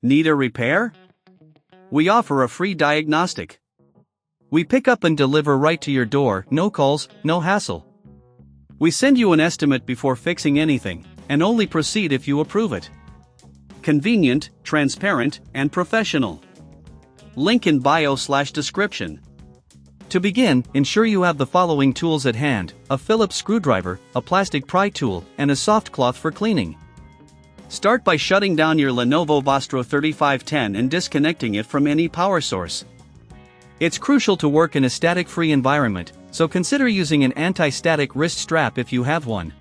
Need a repair? We offer a free diagnostic. We pick up and deliver right to your door, no calls, no hassle. We send you an estimate before fixing anything, and only proceed if you approve it. Convenient, transparent, and professional. Link in bio/description. To begin, ensure you have the following tools at hand: a Phillips screwdriver, a plastic pry tool, and a soft cloth for cleaning. Start by shutting down your Lenovo Vostro 3510 and disconnecting it from any power source. It's crucial to work in a static-free environment, so consider using an anti-static wrist strap if you have one.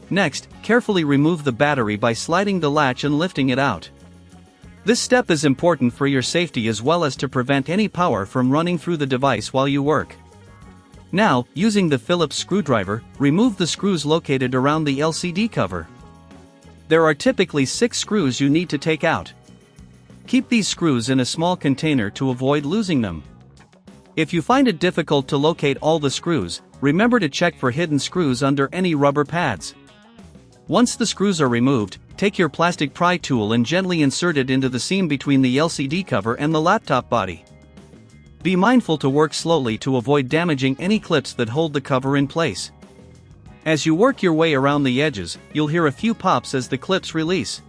Next, carefully remove the battery by sliding the latch and lifting it out. This step is important for your safety as well as to prevent any power from running through the device while you work. Now, using the Phillips screwdriver, remove the screws located around the LCD cover. There are typically 6 screws you need to take out. Keep these screws in a small container to avoid losing them. If you find it difficult to locate all the screws, remember to check for hidden screws under any rubber pads. Once the screws are removed, take your plastic pry tool and gently insert it into the seam between the LCD cover and the laptop body. Be mindful to work slowly to avoid damaging any clips that hold the cover in place. As you work your way around the edges, you'll hear a few pops as the clips release.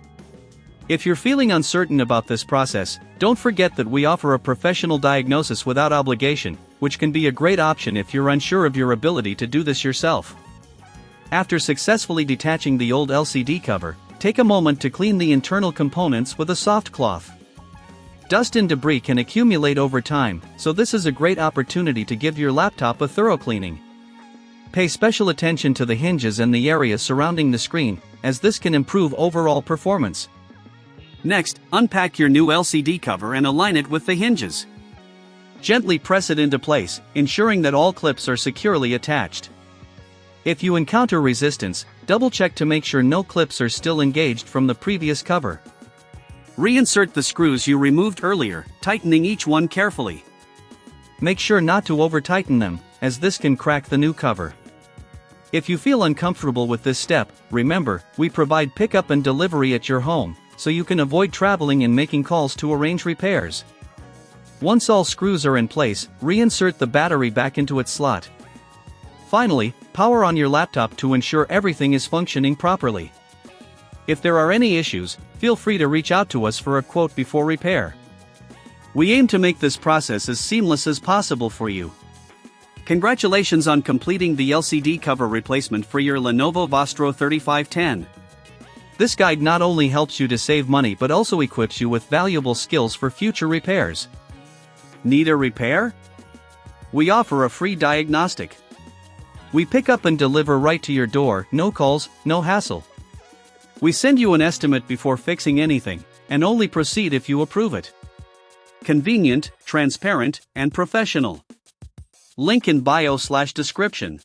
If you're feeling uncertain about this process, don't forget that we offer a professional diagnosis without obligation, which can be a great option if you're unsure of your ability to do this yourself. After successfully detaching the old LCD cover, take a moment to clean the internal components with a soft cloth. Dust and debris can accumulate over time, so this is a great opportunity to give your laptop a thorough cleaning. Pay special attention to the hinges and the area surrounding the screen, as this can improve overall performance. Next, unpack your new LCD cover and align it with the hinges. Gently press it into place, ensuring that all clips are securely attached. If you encounter resistance, double-check to make sure no clips are still engaged from the previous cover. Reinsert the screws you removed earlier, tightening each one carefully. Make sure not to over-tighten them, as this can crack the new cover. If you feel uncomfortable with this step, remember, we provide pickup and delivery at your home, so you can avoid traveling and making calls to arrange repairs. Once all screws are in place, reinsert the battery back into its slot. Finally, power on your laptop to ensure everything is functioning properly. If there are any issues, feel free to reach out to us for a quote before repair. We aim to make this process as seamless as possible for you. Congratulations on completing the LCD cover replacement for your Lenovo Vostro 3510. This guide not only helps you to save money but also equips you with valuable skills for future repairs. Need a repair? We offer a free diagnostic. We pick up and deliver right to your door, no calls, no hassle. We send you an estimate before fixing anything, and only proceed if you approve it. Convenient, transparent, and professional. Link in bio/description.